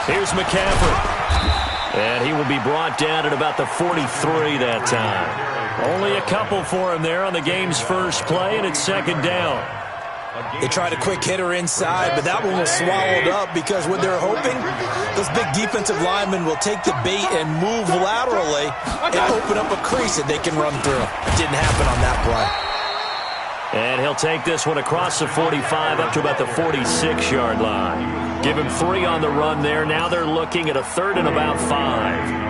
Here's McCaffrey. And he will be brought down at about the 43 that time. Only a couple for him there on the game's first play, and it's second down. They tried a quick hitter inside, but that one was swallowed up because what they're hoping, those big defensive linemen will take the bait and move laterally and open up a crease that they can run through. It didn't happen on that play. And he'll take this one across the 45 up to about the 46-yard line. Give him 3 on the run there. Now they're looking at a 3rd and about 5.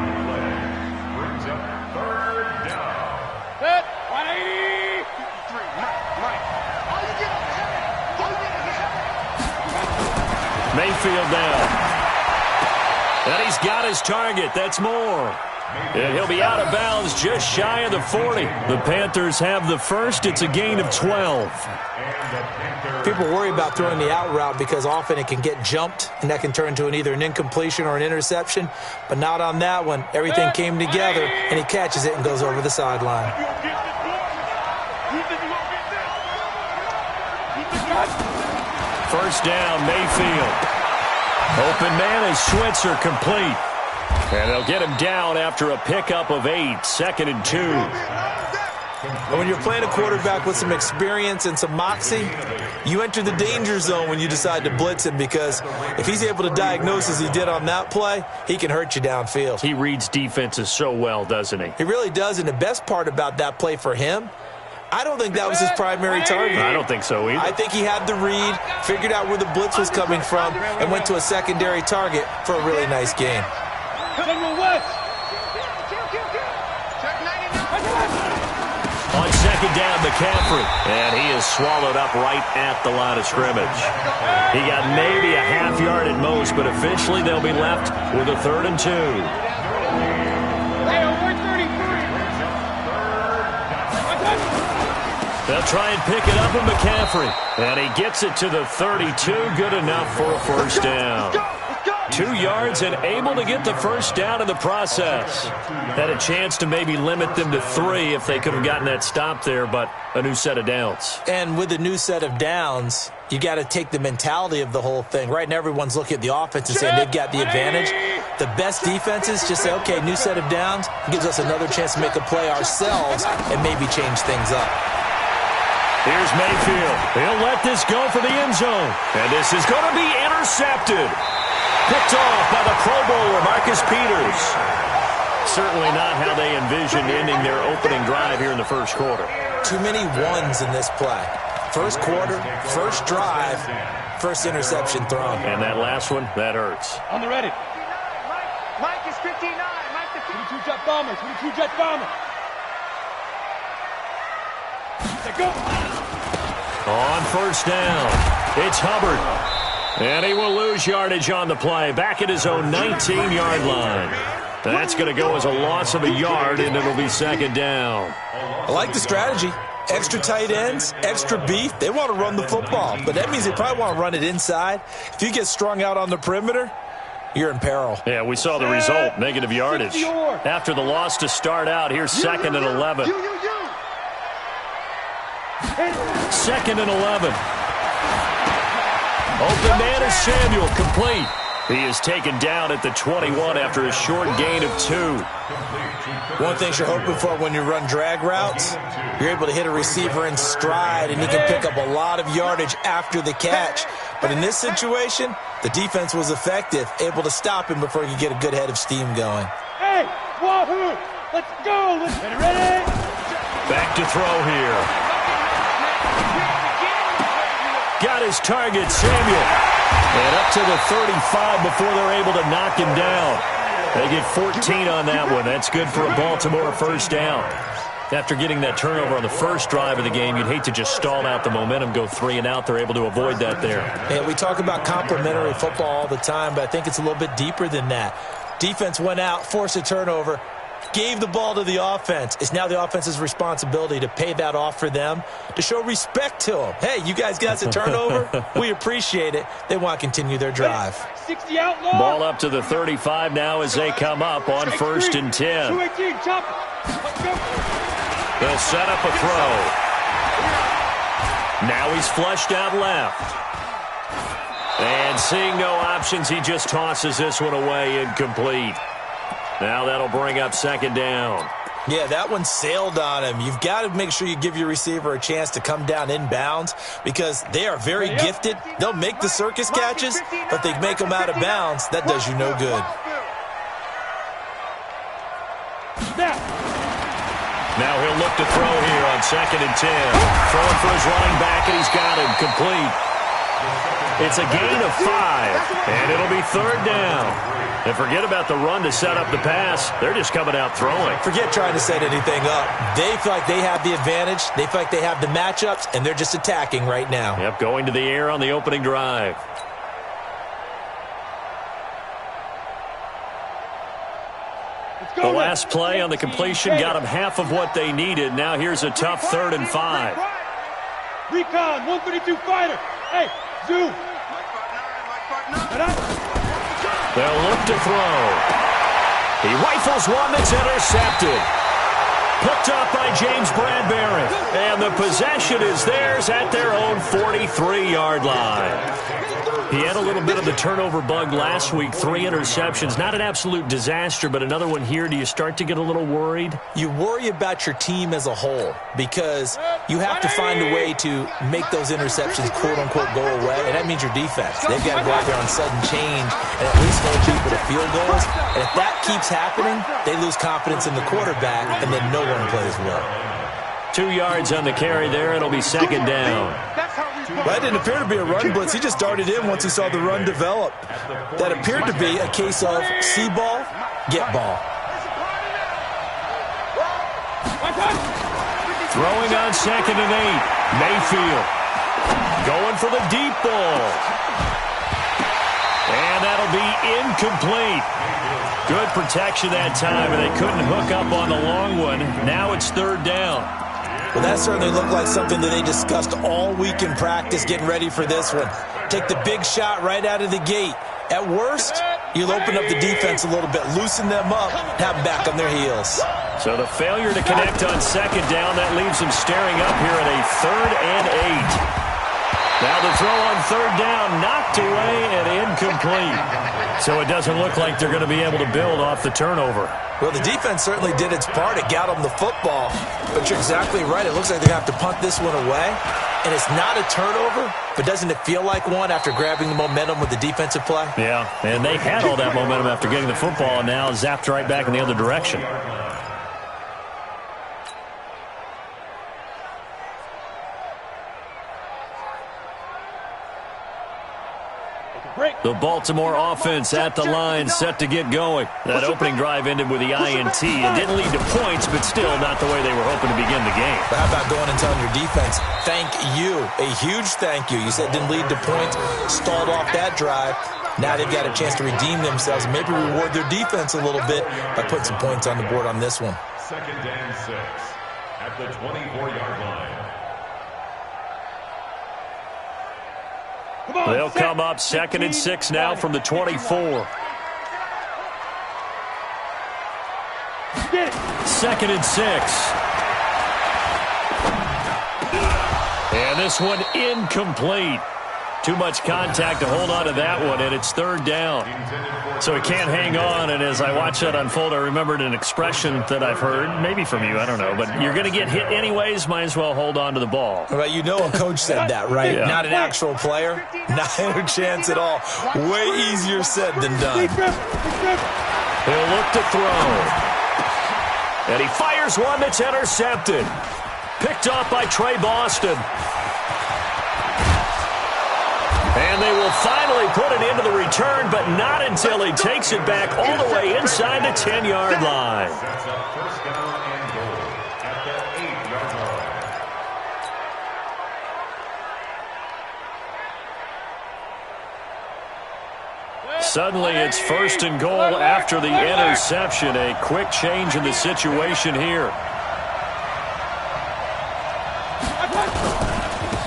Mayfield down. And he's got his target. That's more. And he'll be out of bounds just shy of the 40. The Panthers have the first. It's a gain of 12. People worry about throwing the out route because often it can get jumped, and that can turn into either an incompletion or an interception. But not on that one. Everything came together, and he catches it and goes over the sideline. First down, Mayfield. Open man is Switzer, complete. And they'll get him down after a pickup of 8, 2nd and 2. And when you're playing a quarterback with some experience and some moxie, you enter the danger zone when you decide to blitz him, because if he's able to diagnose as he did on that play, he can hurt you downfield. He reads defenses so well, doesn't he? He really does, and the best part about that play for him, I don't think that was his primary target. I don't think so either. I think he had the read, figured out where the blitz was coming from, and went to a secondary target for a really nice gain. On second down, McCaffrey. And he is swallowed up right at the line of scrimmage. He got maybe a half yard at most, but officially they'll be left with a 3rd and 2. They'll try and pick it up with McCaffrey. And he gets it to the 32. Good enough for a first down. 2 yards and able to get the first down in the process. Had a chance to maybe limit them to 3 if they could have gotten that stop there, but a new set of downs. And with a new set of downs, you got to take the mentality of the whole thing. Right now, everyone's looking at the offense and saying they've got the advantage. The best defenses just say, okay, new set of downs gives us another chance to make a play ourselves and maybe change things up. Here's Mayfield. He'll let this go for the end zone. And this is going to be intercepted. Picked off by the Pro Bowler, Marcus Peters. Certainly not how they envisioned ending their opening drive here in the first quarter. Too many ones in this play. First quarter, first drive, first interception thrown. And that last one, that hurts. On the ready. Mike is 59. Mike the 22 jet bombers. 22 jet bombers. Go. On first down, it's Hubbard. And he will lose yardage on the play. Back at his own 19-yard line. That's going to go as a loss of a yard, and it'll be second down. I like the strategy. Extra tight ends, extra beef. They want to run the football, but that means they probably want to run it inside. If you get strung out on the perimeter, you're in peril. Yeah, we saw the result, negative yardage. After the loss to start out, here's 2nd and 11. 2nd and 11. Open man is Samuel, complete. He is taken down at the 21 after a short gain of 2. One thing you're hoping for when you run drag routes, you're able to hit a receiver in stride, and he can pick up a lot of yardage after the catch. But in this situation, the defense was effective, able to stop him before he could get a good head of steam going. Hey, wahoo! Let's go! Ready? Back to throw here. Got his target, Samuel. And up to the 35 before they're able to knock him down. They get 14 on that one. That's good for a Baltimore first down. After getting that turnover on the first drive of the game, you'd hate to just stall out the momentum, go 3 and out. They're able to avoid that there. Yeah, we talk about complementary football all the time, but I think it's a little bit deeper than that. Defense went out, forced a turnover, gave the ball to the offense. It's now the offense's responsibility to pay that off for them, to show respect to them. Hey, you guys got us a turnover. We appreciate it. They want to continue their drive. 60 outlaw. Ball up to the 35 now as they come up on 1st and 10. 218, chop. Let's go. They'll set up a throw. Now he's flushed out left. And seeing no options, he just tosses this one away incomplete. Now that'll bring up second down. Yeah, that one sailed on him. You've got to make sure you give your receiver a chance to come down inbounds because they are very gifted. They'll make the circus catches, but they make them out of bounds. That does you no good. Now he'll look to throw here on 2nd and 10. Throwing for his running back, and he's got him complete. It's a gain of 5, and it'll be 3rd down. And forget about the run to set up the pass. They're just coming out throwing. Forget trying to set anything up. They feel like they have the advantage. They feel like they have the matchups, and they're just attacking right now. Yep, going to the air on the opening drive. The last play on the completion got them half of what they needed. Now here's a tough 3rd and 5. Recon, 132 fighter. Hey, Zoo. They'll look to throw. He rifles one that's intercepted. Picked up by James Bradbury. And the possession is theirs at their own 43-yard line. He had a little bit of the turnover bug last week, 3 interceptions. Not an absolute disaster, but another one here. Do you start to get a little worried? You worry about your team as a whole because you have to find a way to make those interceptions, quote-unquote, go away, and that means your defense. They've got to go out there on sudden change and at least hold people to field goals. And if that keeps happening, they lose confidence in the quarterback, and then no one plays well. 2 yards on the carry there. It'll be 2nd down. That didn't appear to be a run blitz. He just darted in once he saw the run develop. That appeared to be a case of see ball, get ball. Throwing on 2nd and 8. Mayfield going for the deep ball. And that'll be incomplete. Good protection that time, and they couldn't hook up on the long one. Now it's 3rd down. Well, that certainly looked like something that they discussed all week in practice getting ready for this one. Take the big shot right out of the gate. At worst, you'll open up the defense a little bit, loosen them up, have them back on their heels. So the failure to connect on 2nd down, that leaves them staring up here at a 3rd and 8. Now the throw on 3rd down, knocked away and incomplete. So it doesn't look like they're going to be able to build off the turnover. Well, the defense certainly did its part. It got them the football. But you're exactly right. It looks like they have to punt this one away. And it's not a turnover, but doesn't it feel like one after grabbing the momentum with the defensive play? Yeah, and they had all that momentum after getting the football and now zapped right back in the other direction. The Baltimore offense at the line, set to get going. That opening drive ended with the INT. It didn't lead to points, but still not the way they were hoping to begin the game. But how about going and telling your defense, thank you, a huge thank you. You said it didn't lead to points, stalled off that drive. Now they've got a chance to redeem themselves and maybe reward their defense a little bit by putting some points on the board on this one. 2nd and 6 at the 24-yard line. They'll come up 2nd and 6 now from the 24. 2nd and 6. And this one incomplete. Too much contact to hold on to that one, and it's 3rd down. So he can't hang on, and as I watch that unfold, I remembered an expression that I've heard, maybe from you, I don't know, but you're going to get hit anyways, might as well hold on to the ball. Well, you know a coach said that, right? Yeah. Not an actual player. Not a chance at all. Way easier said than done. He'll look to throw. And he fires one that's intercepted. Picked up by Trey Boston. And they will finally put it into the return, but not until he takes it back all the way inside the 10-yard line. Sets up 1st down and goal at the 8-yard line. Suddenly it's 1st and goal after the interception. A quick change in the situation here.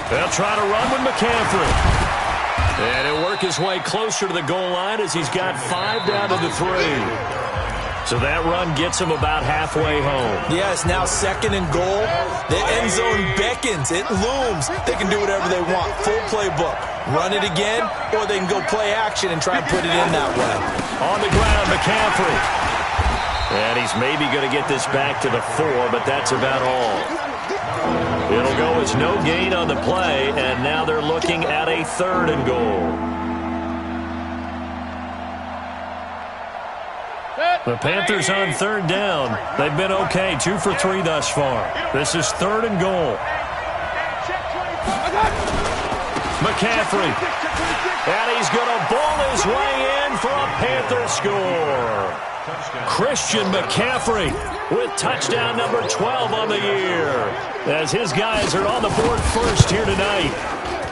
They'll try to run with McCaffrey. And he'll work his way closer to the goal line as he's got 5 down to the 3. So that run gets him about halfway home. Yes, now 2nd and goal. The end zone beckons. It looms. They can do whatever they want. Full playbook. Run it again, or they can go play action and try and put it in that way. On the ground, McCaffrey. And he's maybe going to get this back to the 4, but that's about all. It'll go as no gain on the play, and now they're looking at a 3rd and goal. The Panthers on 3rd down. They've been okay, 2 for 3 thus far. This is 3rd and goal. McCaffrey. And he's going to ball his way in for a Panther score. Christian McCaffrey with touchdown number 12 on the year. As his guys are on the board first here tonight.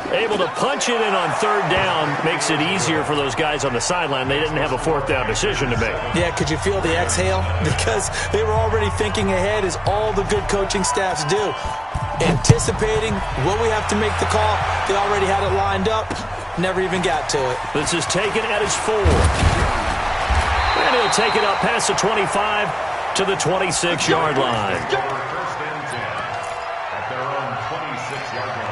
Able to punch it in on 3rd down makes it easier for those guys on the sideline. They didn't have a 4th down decision to make. Yeah, could you feel the exhale? Because they were already thinking ahead, as all the good coaching staffs do. Anticipating, will we have to make the call? They already had it lined up. Never even got to it. This is taken at his 4. And he'll take it up past the 25 to the 26-yard line. First and 10 at their own 26-yard line.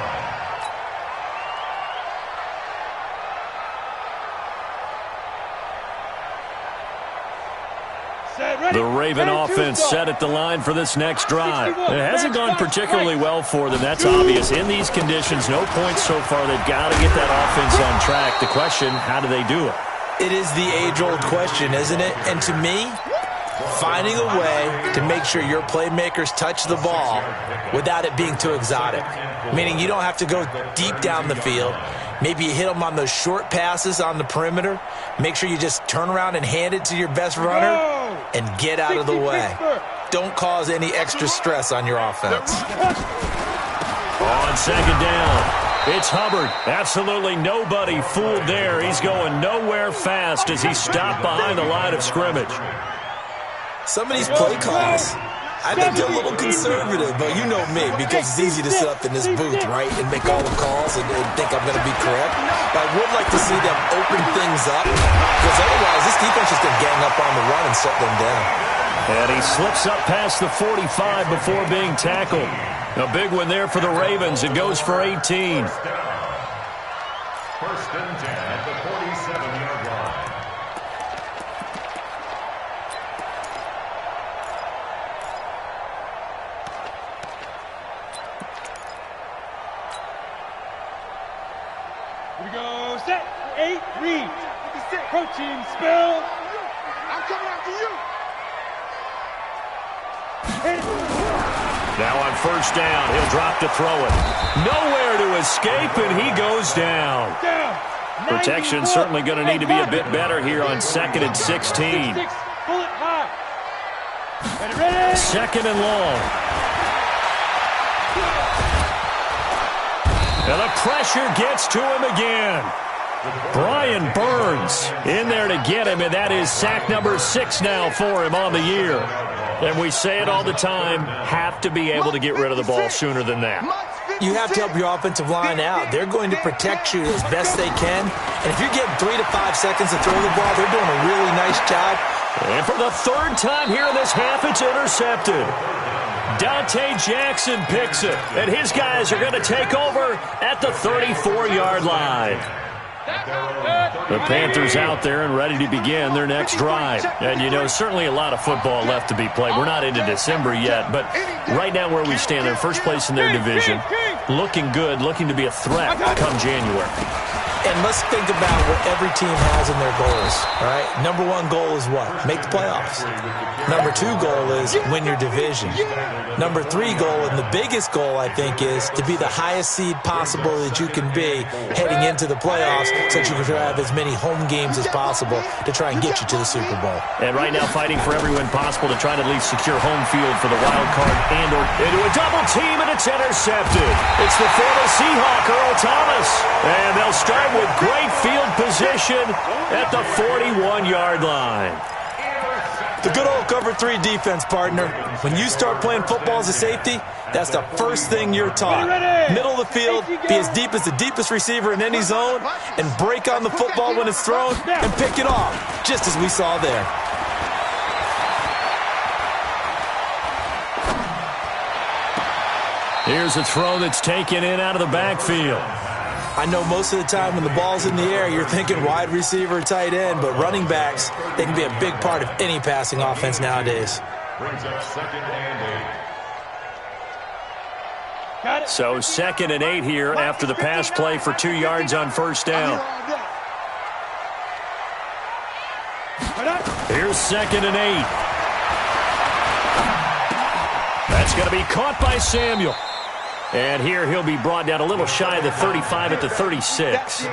The Raven offense set at the line for this next drive. It hasn't gone particularly well for them. That's obvious. In these conditions, no points so far. They've got to get that offense on track. The question, how do they do it? It is the age-old question, isn't it? And to me, finding a way to make sure your playmakers touch the ball without it being too exotic. Meaning you don't have to go deep down the field. Maybe you hit them on those short passes on the perimeter. Make sure you just turn around and hand it to your best runner and get out of the way. Don't cause any extra stress on your offense. On 2nd down, it's Hubbard. Absolutely nobody fooled there. He's going nowhere fast as he stopped behind the line of scrimmage. Some of these play calls, I think they're a little conservative, but you know me, because it's easy to sit up in this booth, right, and make all the calls and think I'm going to be correct. But I would like to see them open things up, because otherwise this defense is going to gang up on the run and shut them down. And he slips up past the 45 before being tackled. A big one there for the Ravens. It goes for 18. First and 10 at the 47-yard line. Here we go, set, 8, read. Protein spill. I'm coming after you. Now on 1st down, he'll drop to throw it. Nowhere to escape, and he goes down. Protection certainly going to need to be a bit better here on 2nd and 16. 2nd and long. And the pressure gets to him again. Brian Burns in there to get him, and that is sack number 6 now for him on the year. And we say it all the time, have to be able to get rid of the ball sooner than that. You have to help your offensive line out. They're going to protect you as best they can. And if you're getting 3 to 5 seconds to throw the ball, they're doing a really nice job. And for the 3rd time here in this half, it's intercepted. Dante Jackson picks it, and his guys are going to take over at the 34-yard line. The Panthers out there and ready to begin their next drive. And, you know, certainly a lot of football left to be played. We're not into December yet, but right now where we stand, they're first place in their division, looking good, looking to be a threat come January. And let's think about what every team has in their goals, all right? Number 1 goal is what? Make the playoffs. Number 2 goal is win your division. Number 3 goal, and the biggest goal, I think, is to be the highest seed possible that you can be heading into the playoffs so that you can have as many home games as possible to try and get you to the Super Bowl. And right now fighting for every win possible to try to at least secure home field for the wild card and or into a double team, and it's intercepted. It's the former Seahawk, Earl Thomas. And they'll start with great field position at the 41-yard line. The good old cover 3 defense, partner. When you start playing football as a safety, that's the first thing you're taught. Middle of the field, be as deep as the deepest receiver in any zone, and break on the football when it's thrown and pick it off, just as we saw there. Here's a throw that's taken in out of the backfield. I know most of the time when the ball's in the air, you're thinking wide receiver, tight end, but running backs, they can be a big part of any passing offense nowadays. Brings up 2nd and 8. So 2nd and 8 here after the pass play for 2 yards on first down. Here's 2nd and 8. That's going to be caught by Samuel. And here he'll be brought down a little shy of the 35 at the 36.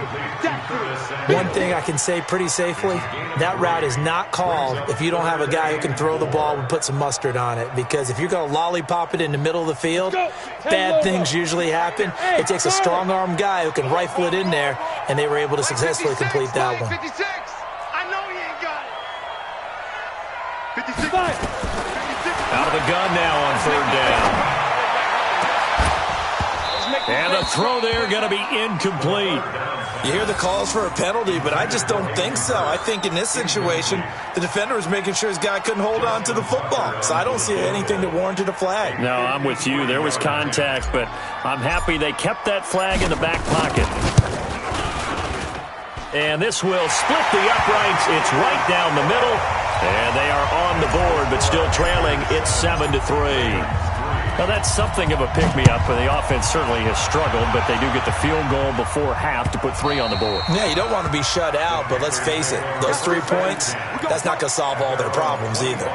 One thing I can say pretty safely, that route is not called if you don't have a guy who can throw the ball and put some mustard on it. Because if you're going to lollipop it in the middle of the field, bad things usually happen. It takes a strong-arm guy who can rifle it in there, and they were able to successfully complete that one. 56. I know he ain't got it. 56. Out of the gun now on 3rd down. And the throw there going to be incomplete. You hear the calls for a penalty, but I just don't think so. I think in this situation, the defender was making sure his guy couldn't hold on to the football. So I don't see anything that warranted a flag. No, I'm with you. There was contact, but I'm happy they kept that flag in the back pocket. And this will split the uprights. It's right down the middle. And they are on the board, but still trailing. It's 7-3. Well, that's something of a pick-me-up, and the offense certainly has struggled, but they do get the field goal before half to put 3 on the board. Yeah, you don't want to be shut out, but let's face it, those 3 points, that's not going to solve all their problems either.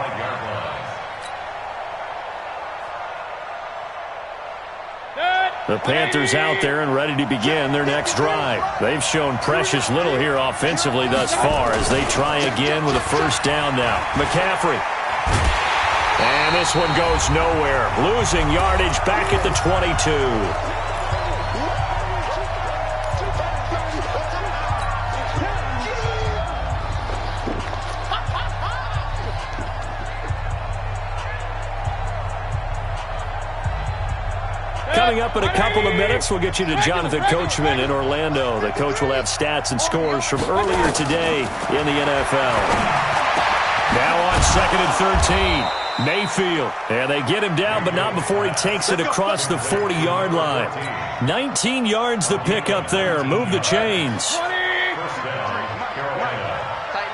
The Panthers out there and ready to begin their next drive. They've shown precious little here offensively thus far as they try again with a first down now. McCaffrey. And this one goes nowhere. Losing yardage back at the 22. Coming up in a couple of minutes, we'll get you to Jonathan Coachman in Orlando. The coach will have stats and scores from earlier today in the NFL. Now on 2nd and 13. Mayfield, and they get him down, but not before he takes it across the 40-yard line. 19 yards the pick up there. Move the chains. Tighten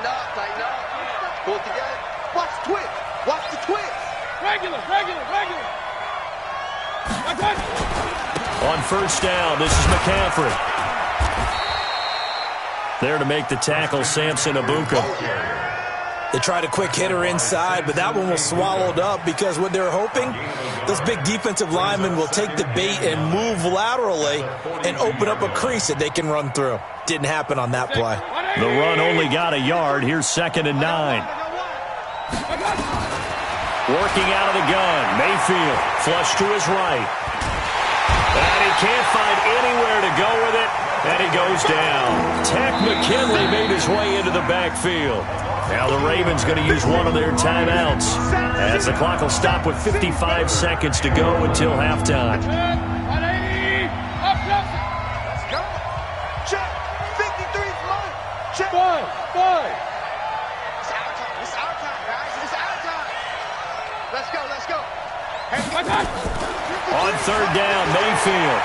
up. Pull it together. Watch the twist. Watch the twist. Regular. On first down, this is McCaffrey. There to make the tackle, Samson Abuka. They tried a quick hitter inside, but that one was swallowed up because what they're hoping, those big defensive linemen will take the bait and move laterally and open up a crease that they can run through. Didn't happen on that play. The run only got a yard. Here's 2nd and 9. Working out of the gun. Mayfield, flush to his right. And he can't find anywhere to go with it, and he goes down. Tech McKinley made his way into the backfield. Now the Ravens going to use one of their timeouts as the clock will stop with 55 seconds to go until halftime. Let's go. Check. 53's mine. Check. Five. It's our time, guys. It's our time. Let's go. On 3rd down, Mayfield.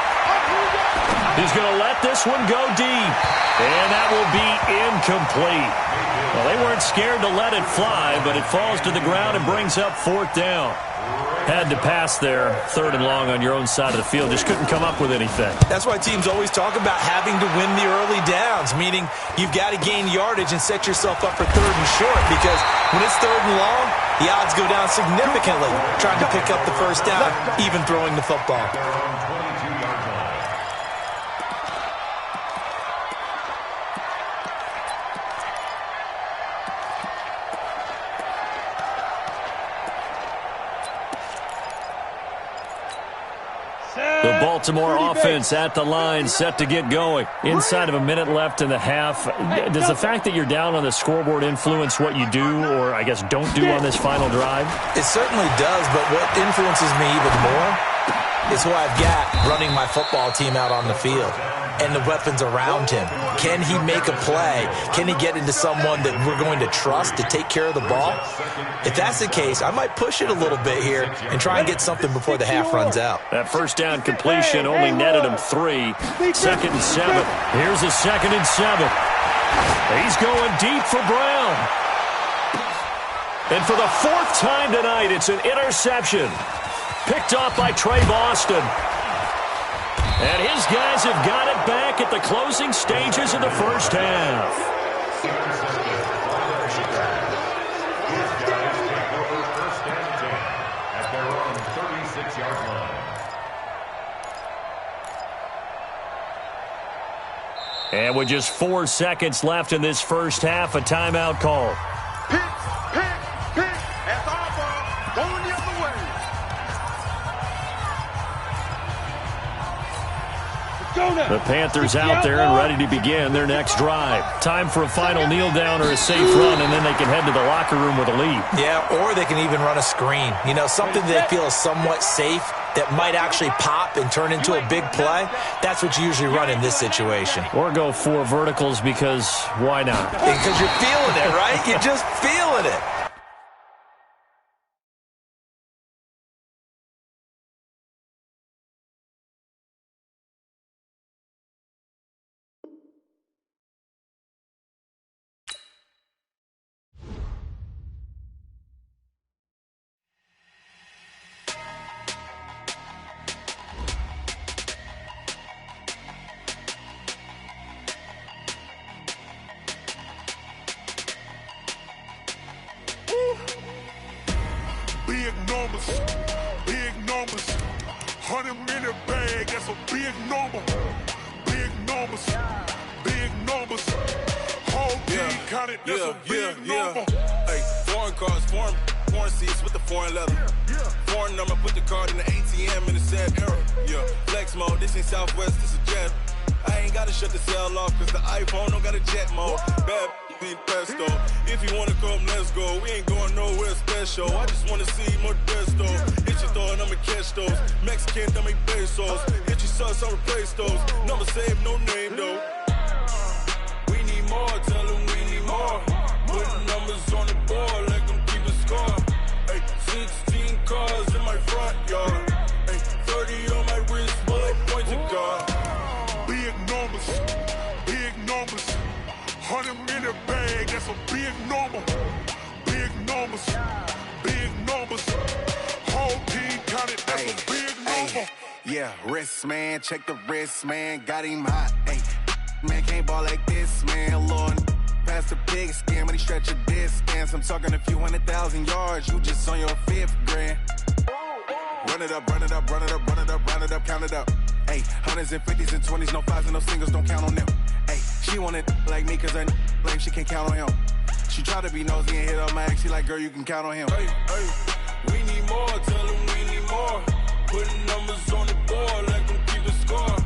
He's going to let this one go deep. And that will be incomplete. Well, they weren't scared to let it fly, but it falls to the ground and brings up 4th down. Had to pass there, 3rd and long on your own side of the field. Just couldn't come up with anything. That's why teams always talk about having to win the early downs, meaning you've got to gain yardage and set yourself up for 3rd and short, because when it's 3rd and long, the odds go down significantly trying to pick up the first down, even throwing the football. The Baltimore offense at the line, set to get going. Inside of a minute left in the half. Does the fact that you're down on the scoreboard influence what you do, or I guess don't do on this final drive? It certainly does, but what influences me even more is who I've got running my football team out on the field and the weapons around him. Can he make a play? Can he get into someone that we're going to trust to take care of the ball? If that's the case, I might push it a little bit here and try and get something before the half runs out. That first down completion only netted him 3. 2nd and 7. Here's a 2nd and 7. He's going deep for Brown. And for the 4th time tonight, it's an interception. Picked off by Trey Boston. And his guys have got it back at the closing stages of the first half. At their own 36-yard line. And with just 4 seconds left in this first half, a timeout call. Pick. That's our ball. Going the other way. The Panthers out there and ready to begin their next drive. Time for a final kneel down or a safe run, and then they can head to the locker room with a lead. Yeah, or they can even run a screen. You know, something that they feel is somewhat safe that might actually pop and turn into a big play. That's what you usually run in this situation. Or go 4 verticals because why not? Because you're feeling it, right? You're just feeling it. Big numbers, 100-minute bag, that's a big number. Big numbers, whole team counted, that's a big number. Hey, foreign cars, foreign seats with the foreign leather. Foreign number, put the card in the ATM in the sad era. Yeah, flex mode, this ain't Southwest, this is jet. I ain't gotta shut the cell off, cause the iPhone don't got a jet mode. Bad be pesto. If you wanna come, let's go. We ain't going nowhere special. I just wanna see more Modesto. Hit your throw and I'ma catch those. Mexican, dummy pesos. Hit your sus, I'll replace those. Number save, no name though. We need more, tell them we need more. Put numbers on the board, let them keep a score. Hey, 16 cars in my front yard. Hey, 30 on my wrist, bullet point to God. Big numbers, 100-minute bag, that's a big number. Big numbers, whole team counted, that's a big number. Yeah, wrist man, check the wrist man, got him hot. Hey, man can't ball like this, man. Lord, past the pig skin when he stretch a distance. I'm talking a few 100,000 yards, you just on your 5th grand. Run it up, count it up. Hey, 100s and 50s and 20s, no 5s and no singles, don't count on them. Hey, she want it like me cause her like she can't count on him. She try to be nosy and hit up my ex, she like, girl, you can count on him. Hey, we need more, tell them we need more. Putting numbers on the board, let them keep the score.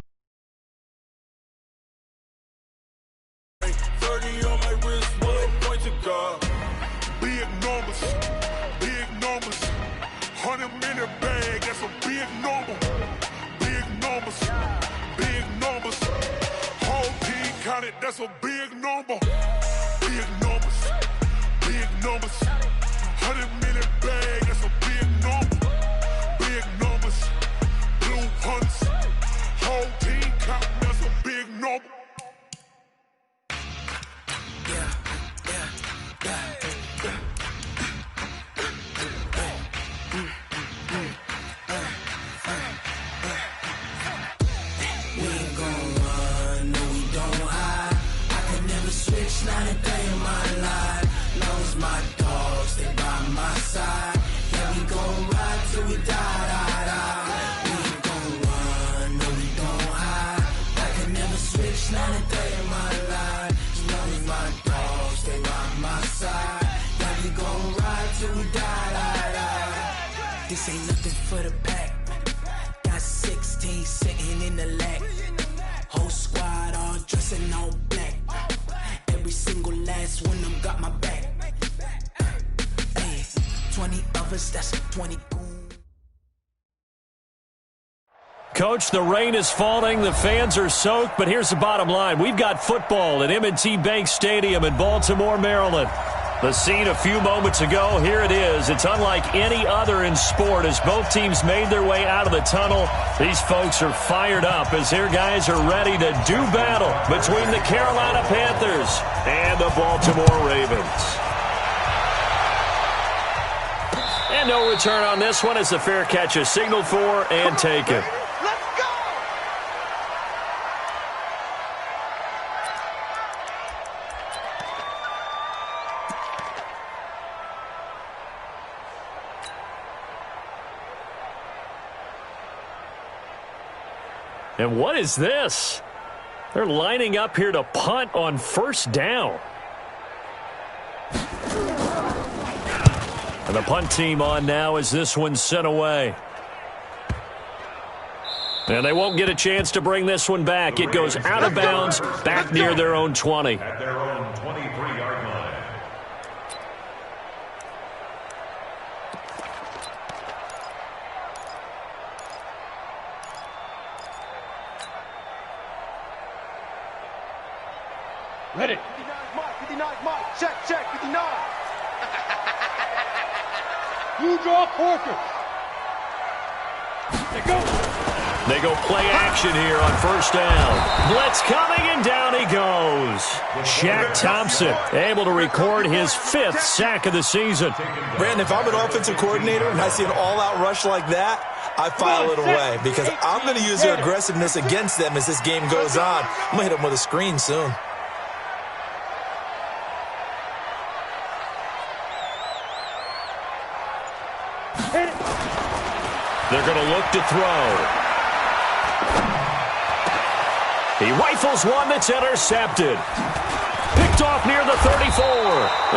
Hey, 30 on my wrist, bullet point to God. Big numbers, 100-minute bag, that's a big number. Big numbers, whole team counted, that's a big number. Big numbers, 100-minute bag, that's a big number. Big numbers, blue hunts, whole team counting, that's a big number. Not a day in my life. Knows my dogs, they by my side. Yeah, we gon' ride till we die. We ain't gon' run, no, we don't hide. I can never switch, not a day in my life. Knows my dogs, they by my side. Yeah, we gon' ride till we die. This ain't nothing for the pack. Got 16 sitting in the lag. Whole squad all dressing all black. Every single last one of them got my back. Hey, 20 of us, that's 20 goons. Coach, the rain is falling, the fans are soaked, but here's the bottom line. We've got football at M&T Bank Stadium in Baltimore, Maryland. The scene a few moments ago, here it is. It's unlike any other in sport as both teams made their way out of the tunnel. These folks are fired up as their guys are ready to do battle between the Carolina Panthers and the Baltimore Ravens. And no return on this one as the fair catch is signaled for and taken. And what is this? They're lining up here to punt on first down. And the punt team on now as this one's sent away. And they won't get a chance to bring this one back. It goes out of bounds, back near their own 20. At their own 23-yard line. Ready. 59 mark. Check, 59. You draw Porker. They go play action here on first down. Blitz coming, and down he goes. Shaq Thompson able to record his 5th sack of the season. Brandon, if I'm an offensive coordinator and I see an all-out rush like that, I file it away because I'm going to use their aggressiveness against them as this game goes on. I'm going to hit them with a screen soon. They're going to look to throw. He rifles one that's intercepted. Picked off near the 34.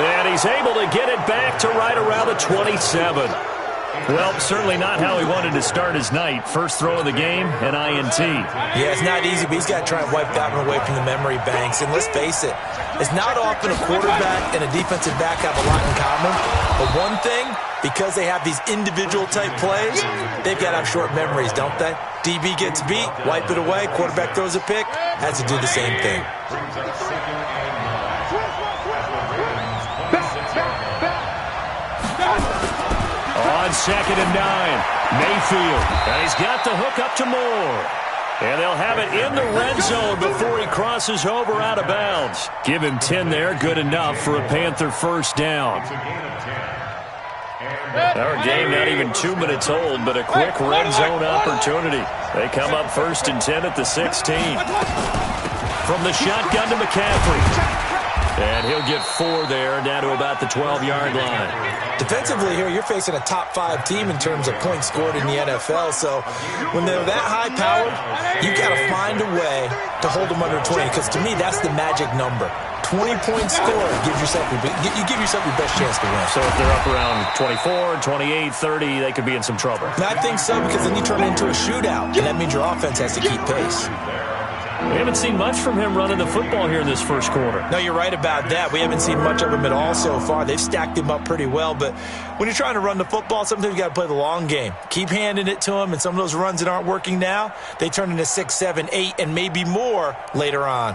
And he's able to get it back to right around the 27. Well, certainly not how he wanted to start his night. First throw of the game, an INT. Yeah, it's not easy, but he's got to try and wipe that one away from the memory banks. And let's face it, it's not often a quarterback and a defensive back have a lot in common. But one thing, because they have these individual-type plays, they've got to have short memories, don't they? DB gets beat, wipe it away, quarterback throws a pick, has to do the same thing. On 2nd and 9, Mayfield. And he's got the hook up to Moore. And they'll have it in the red zone before he crosses over out of bounds. Give him 10 there, good enough for a Panther first down. Our game not even 2 minutes old, but a quick red zone opportunity. They come up 1st and 10 at the 16. From the shotgun to McCaffrey. And he'll get 4 there, down to about the 12-yard line. Defensively here, you're facing a top-5 team in terms of points scored in the NFL. So when they're that high-powered, you've got to find a way to hold them under 20. Because to me, that's the magic number. 20-point score gives yourself you give yourself your best chance to win. So if they're up around 24, 28, 30, they could be in some trouble. And I think so, because then you turn it into a shootout, and that means your offense has to keep pace. We haven't seen much from him running the football here in this first quarter. No, you're right about that. We haven't seen much of him at all so far. They've stacked him up pretty well, but when you're trying to run the football, sometimes you got to play the long game. Keep handing it to him, and some of those runs that aren't working now, they turn into 6, 7, 8, and maybe more later on.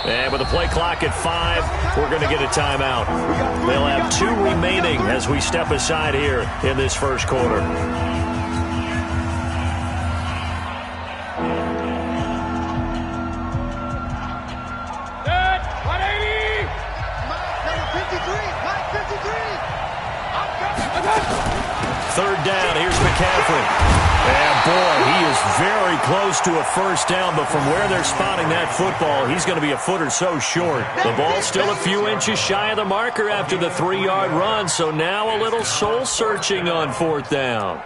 And with the play clock at 5, we're going to get a timeout. They'll have 2 remaining as we step aside here in this first quarter. Third down, here's McCaffrey. And boy, he is very close to a first down, but from where they're spotting that football, he's going to be a foot or so short. The ball's still a few inches shy of the marker after the 3-yard run, so now a little soul-searching on 4th down.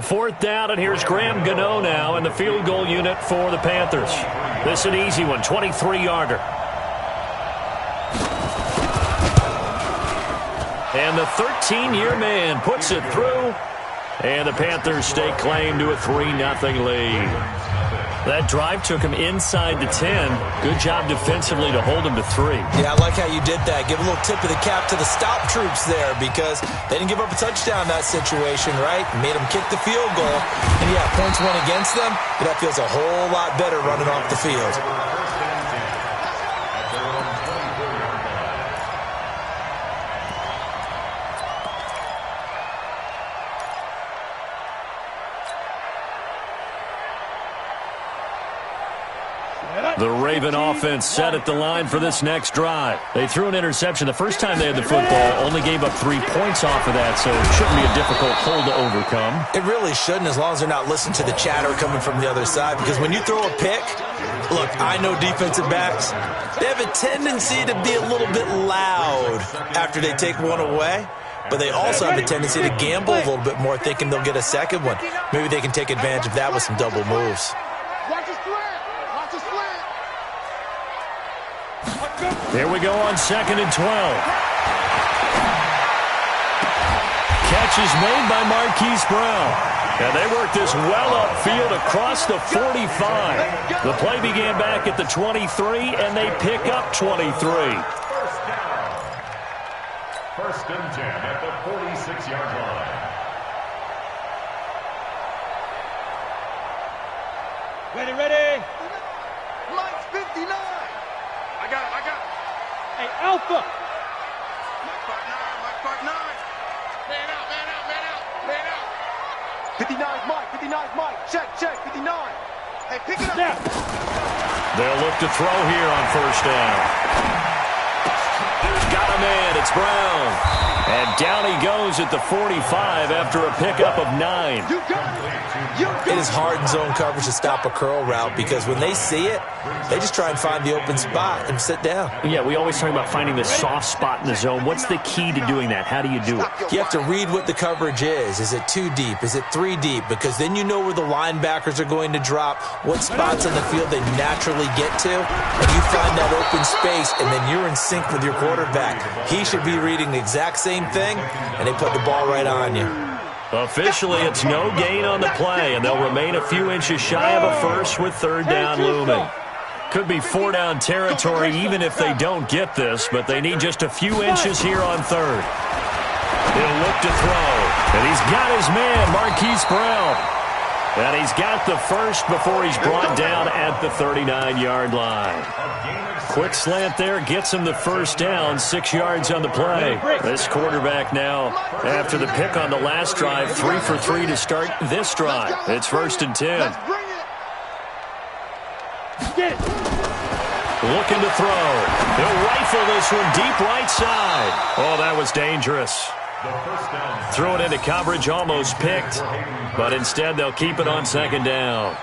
Fourth down, and here's Graham Gano now in the field goal unit for the Panthers. This is an easy one, 23-yarder. And the 13-year man puts it through. And the Panthers stake claim to a 3-0 lead. That drive took him inside the 10. Good job defensively to hold him to 3. Yeah, I like how you did that. Give a little tip of the cap to the stop troops there because they didn't give up a touchdown in that situation, right? Made them kick the field goal. And, yeah, points went against them, but that feels a whole lot better running off the field. The Raven offense set at the line for this next drive. They threw an interception the first time they had the football, only gave up 3 points off of that, so it shouldn't be a difficult hole to overcome. It really shouldn't, as long as they're not listening to the chatter coming from the other side, because when you throw a pick, look, I know defensive backs, they have a tendency to be a little bit loud after they take one away, but they also have a tendency to gamble a little bit more, thinking they'll get a second one. Maybe they can take advantage of that with some double moves. Here we go on 2nd and 12. Catch is made by Marquise Brown. And they work this well upfield across the 45. The play began back at the 23, and they pick up 23. First and 10 at the 46-yard line. Ready. Mike's 59. I got it. Hey, Alpha. Mike part 9. Man out. 59's Mike. Check. 59. Hey, pick it up. They'll look to throw here on first down. Got a man. It's Brown. And down he goes at the 45 after a pickup of 9. You got it. It is hard in zone coverage to stop a curl route because when they see it, they just try and find the open spot and sit down. Yeah, we always talk about finding the soft spot in the zone. What's the key to doing that? How do you do it? You have to read what the coverage is. Is it 2 deep? Is it 3 deep? Because then you know where the linebackers are going to drop, what spots on the field they naturally get to, and you find that open space, and then you're in sync with your quarterback. He should be reading the exact same thing, and they put the ball right on you. Officially, it's no gain on the play, and they'll remain a few inches shy of a first with 3rd down looming. Could be 4-down territory even if they don't get this, but they need just a few inches here on 3rd. He'll look to throw, and he's got his man, Marquise Brown. And he's got the first before he's brought down at the 39-yard line. Quick slant there gets him the first down, 6 yards on the play. This quarterback now, after the pick on the last drive, 3 for 3 to start this drive. It's 1st and 10. Looking to throw. He'll rifle this one deep right side. Oh, that was dangerous. Threw it into coverage, almost picked, but instead they'll keep it on 2nd down.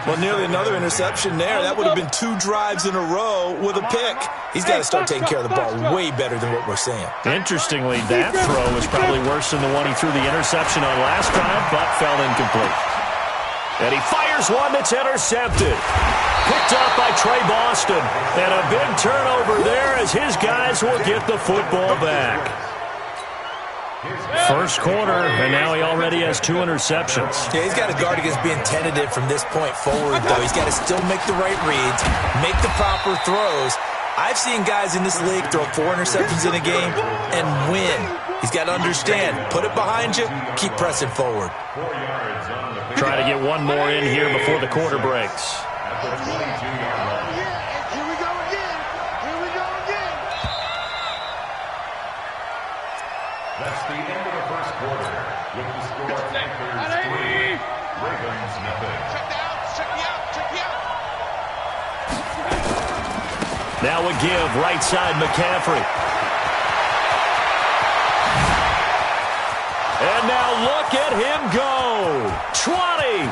Well, nearly another interception there. That would have been 2 drives in a row with a pick. He's got to start taking care of the ball way better than what we're seeing. Interestingly, that throw was probably worse than the one he threw the interception on last drive, but fell incomplete. And he fires one that's intercepted. Picked up by Trey Boston. And a big turnover there as his guys will get the football back. First quarter, and now he already has 2 interceptions. Yeah, he's got to guard against being tentative from this point forward, though. He's got to still make the right reads, make the proper throws. I've seen guys in this league throw 4 interceptions in a game and win. He's got to understand, put it behind you, keep pressing forward. Try to get one more in here before the quarter breaks. That's the end of the first quarter. With the score, Panthers 3, Ravens nothing. Check me out. Now a give, right side McCaffrey. And now look at him go. 20.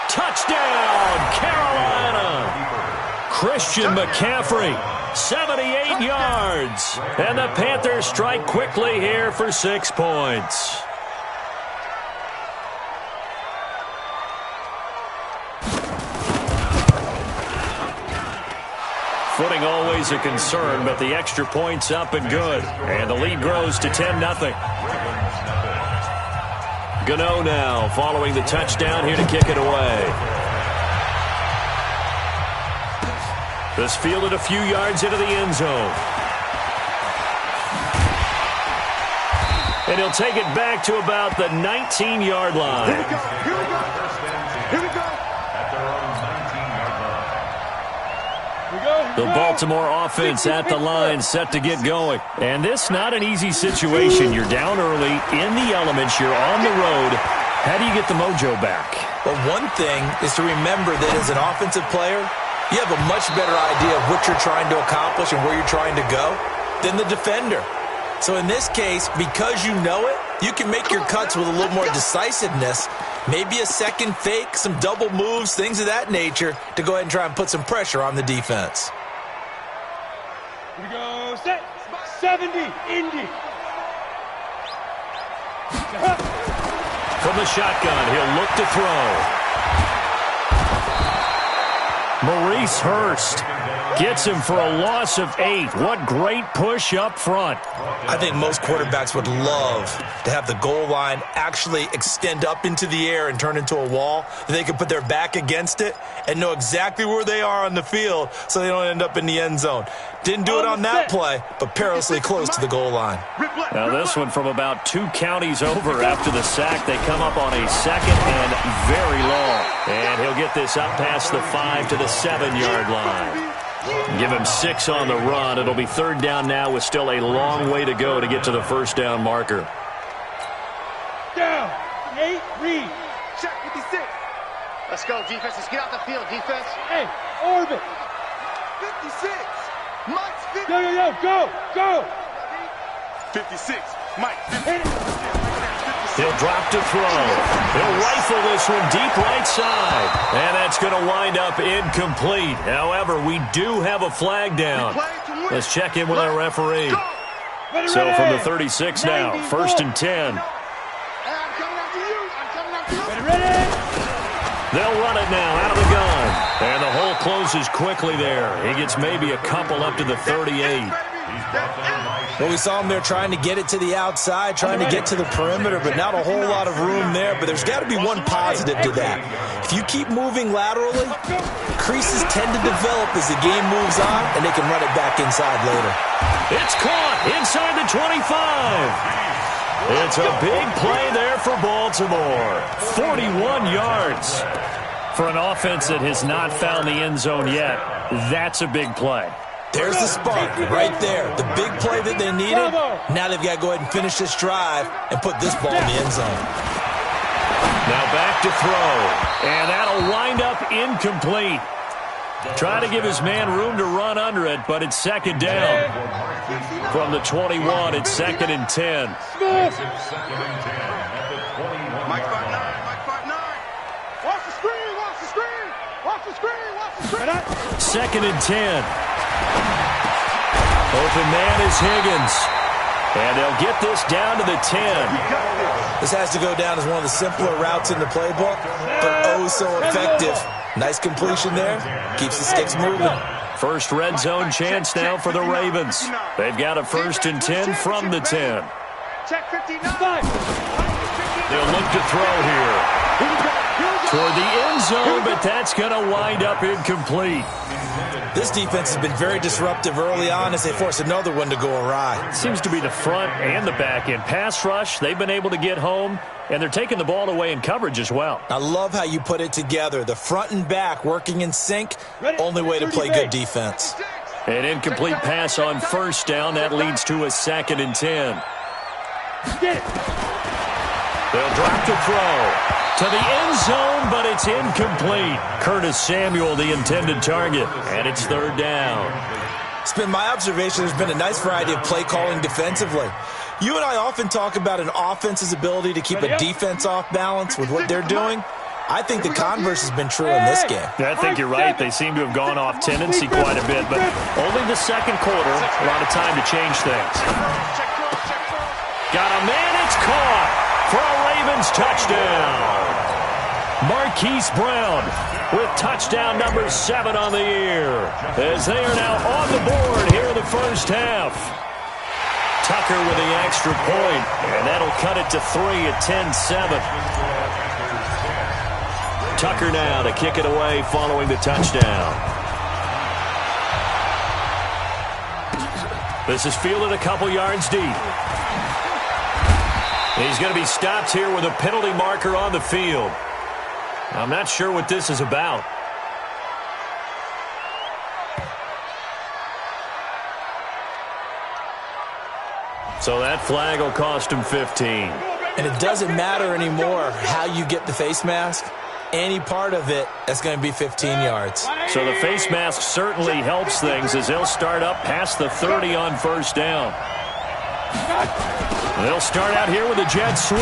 Touchdown, Carolina. Christian McCaffrey. 78 yards. And the Panthers strike quickly here for 6 points. footing always a concern, but the extra point's up and good. And the lead grows to 10-0. Gano now following the touchdown here to kick it away. This fielded a few yards into the end zone. And he'll take it back to about the 19-yard line. Here we go. Here we go. Here we go. The Baltimore offense at the line, set to get going. And this not an easy situation. You're down early, in the elements, you're on the road. How do you get the mojo back? Well, one thing is to remember that as an offensive player, you have a much better idea of what you're trying to accomplish and where you're trying to go than the defender. So in this case, because you know it, you can make your cuts with a little more decisiveness, maybe a second fake, some double moves, things of that nature, to go ahead and try and put some pressure on the defense. Here we go. Set. 70. Indy. From the shotgun, he'll look to throw. Maurice Hurst gets him for a loss of 8. What great push up front. I think most quarterbacks would love to have the goal line actually extend up into the air and turn into a wall. They can put their back against it and know exactly where they are on the field so they don't end up in the end zone. Didn't do it on that play, but perilously close to the goal line. Now this one from about 2 counties over after the sack. They come up on a second and very long. And he'll get this up past the 5 to the 7-yard line. Give him 6 on the run. It'll be 3rd down now with still a long way to go to get to the first down marker. Down. 8. Read. Check 56. Let's go, defense. Let's get out the field, defense. Hey, orbit. 56. Mike's 50. Yo. Go. 56. Mike. Hit it. He'll drop to throw. He'll rifle this one deep right side. And that's going to wind up incomplete. However, we do have a flag down. Let's check in with our referee. So from the 36 now, 1st and 10. I'm coming after you. Ready. They'll run it now out of the gun. And the hole closes quickly there. He gets maybe a couple up to the 38. Well, we saw him there trying to get it to the outside, trying to get to the perimeter, but not a whole lot of room there. But there's got to be one positive to that. If you keep moving laterally, creases tend to develop as the game moves on, and they can run it back inside later. It's caught inside the 25. It's a big play there for Baltimore. 41 yards. For an offense that has not found the end zone yet, that's a big play. There's the spark right there. The big play that they needed. Now they've got to go ahead and finish this drive and put this ball in the end zone. Now back to throw. And that'll wind up incomplete. Trying to give his man room to run under it, but it's 2nd down. From the 21, it's 2nd and 10. Mike 5'9". 2nd and 10. Open man is Higgins. And they'll get this down to the 10. This has to go down as one of the simpler routes in the playbook, but oh so effective. Nice completion there. Keeps the sticks moving. First red zone chance now for the Ravens. They've got a 1st and 10 from the 10. Check 59. They'll look to throw here. Toward the end zone, but that's going to wind up incomplete. This defense has been very disruptive early on as they force another one to go awry. Seems to be the front and the back end. Pass rush, they've been able to get home, and they're taking the ball away in coverage as well. I love how you put it together. The front and back working in sync, only way to play good defense. An incomplete pass on 1st down. That leads to a 2nd and 10. They'll drop to throw. To the end zone, but it's incomplete. Curtis Samuel, the intended target, and it's 3rd down. It's been my observation there's been a nice variety of play calling defensively. You and I often talk about an offense's ability to keep a defense off balance with what they're doing. I think the converse has been true in this game. I think you're right. They seem to have gone off tendency quite a bit, but only the 2nd quarter, a lot of time to change things. Got a man, it's caught for a Ravens touchdown. Marquise Brown with touchdown number 7 on the year, as they are now on the board here in the first half. Tucker with the extra point, and that'll cut it to 3 at 10-7. Tucker now to kick it away following the touchdown. This is fielded a couple yards deep. He's going to be stopped here with a penalty marker on the field. I'm not sure what this is about. So that flag will cost him 15. And it doesn't matter anymore how you get the face mask. Any part of it, that's going to be 15 yards. So the face mask certainly helps things as they'll start up past the 30 on first down. They'll start out here with a jet sweep.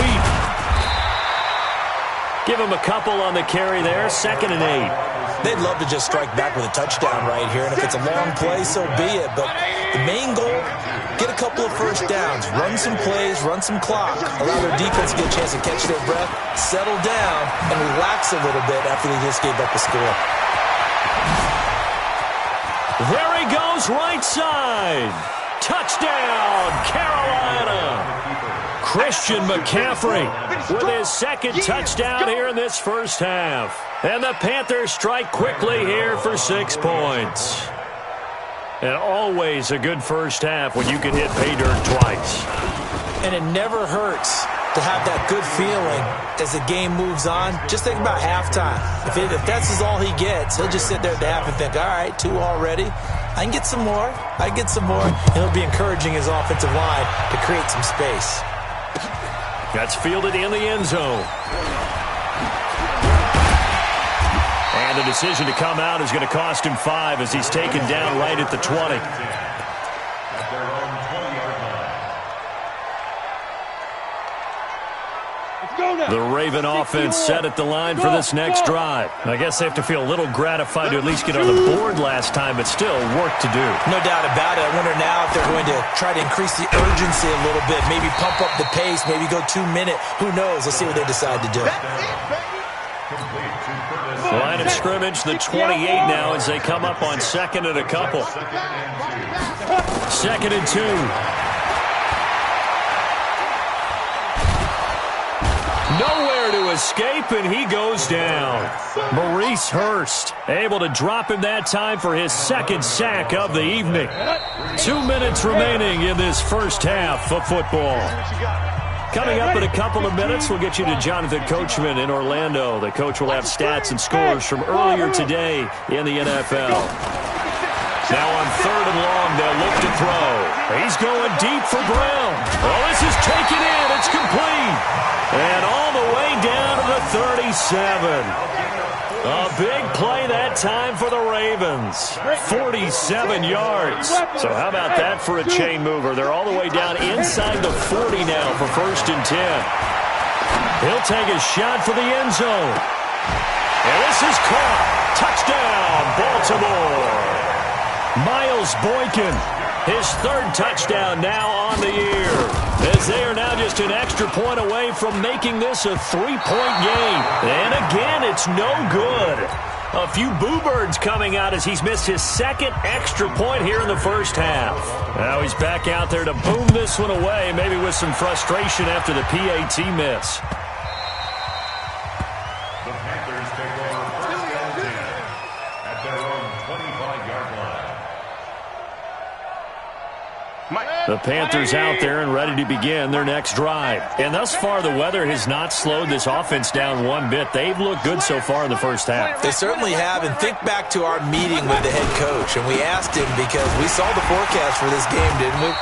Give him a couple on the carry there, 2nd and 8. They'd love to just strike back with a touchdown right here, and if it's a long play, so be it. But the main goal, get a couple of first downs, run some plays, run some clock, allow their defense to get a chance to catch their breath, settle down, and relax a little bit after they just gave up a score. There he goes, right side. Touchdown, Carolina. Christian McCaffrey with his 2nd touchdown here in this first half. And the Panthers strike quickly here for 6 points. And always a good first half when you can hit pay dirt twice. And it never hurts to have that good feeling as the game moves on. Just think about halftime. If that's all he gets, he'll just sit there at the half and think, all right, 2 already. I can get some more. I can get some more. And he'll be encouraging his offensive line to create some space. That's fielded in the end zone. And the decision to come out is going to cost him 5 as he's taken down right at the 20. The Raven offense set at the line for this next drive. I guess they have to feel a little gratified to at least get on the board last time, but still work to do. No doubt about it. I wonder now if they're going to try to increase the urgency a little bit, maybe pump up the pace, maybe go 2-minute. Who knows? Let's see what they decide to do. Line of scrimmage, the 28 now as they come up on 2nd and a couple. 2nd and 2. Nowhere to escape, and he goes down. Maurice Hurst able to drop him that time for his 2nd sack of the evening. 2 minutes remaining in this first half of football. Coming up in a couple of minutes, we'll get you to Jonathan Coachman in Orlando. The coach will have stats and scores from earlier today in the NFL. Now on 3rd and long, they'll look to throw. He's going deep for Brown. Oh, this is taken in. It's complete. And all the way down to the 37. A big play that time for the Ravens. 47 yards. So how about that for a chain mover? They're all the way down inside the 40 now for 1st and 10. He'll take a shot for the end zone. And this is caught. Touchdown, Baltimore. Miles Boykin, his 3rd touchdown now on the year, as they are now just an extra point away from making this a 3-point game. And again, it's no good. A few boo birds coming out as he's missed his 2nd extra point here in the first half. Now he's back out there to boom this one away, maybe with some frustration after the PAT miss. The Panthers take over 1st and 10 at their own 25-yard line. The Panthers out there and ready to begin their next drive. And thus far, the weather has not slowed this offense down one bit. They've looked good so far in the first half. They certainly have. And think back to our meeting with the head coach. And we asked him because we saw the forecast for this game, didn't we?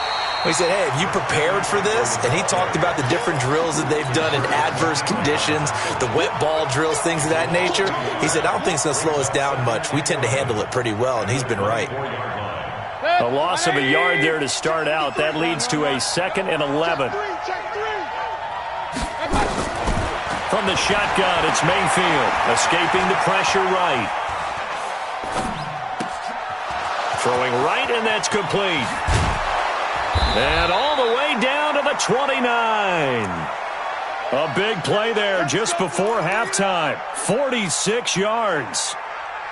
We said, hey, have you prepared for this? And he talked about the different drills that they've done in adverse conditions, the wet ball drills, things of that nature. He said, I don't think it's going to slow us down much. We tend to handle it pretty well, and he's been right. A loss of a yard there to start out. That leads to a 2nd and 11. From the shotgun, it's Mayfield, escaping the pressure right. Throwing right, and that's complete. And all the way down to the 29. A big play there just before halftime. 46 yards.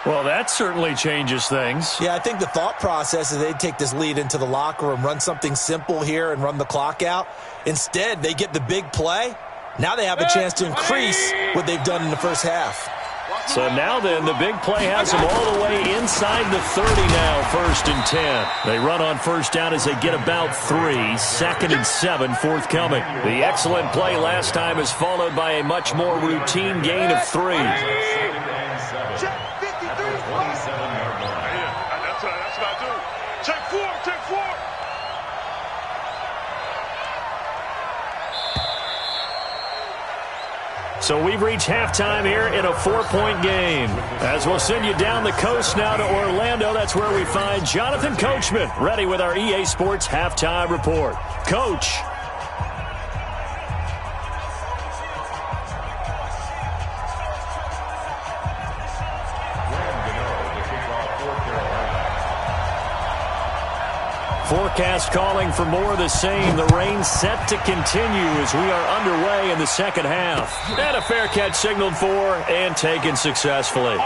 Well, that certainly changes things. Yeah, I think the thought process is they'd take this lead into the locker room, run something simple here and run the clock out. Instead, they get the big play. Now they have a chance to increase what they've done in the first half. So now then, the big play has them all the way inside the 30 now, 1st and 10. They run on first down as they get about 3, 2nd and 7 forthcoming. The excellent play last time is followed by a much more routine gain of 3. So we've reached halftime here in a 4-point game. As we'll send you down the coast now to Orlando, that's where we find Jonathan Coachman, ready with our EA Sports halftime report. Coach. Forecast calling for more of the same. The rain set to continue as we are underway in the second half. And a fair catch signaled for and taken successfully.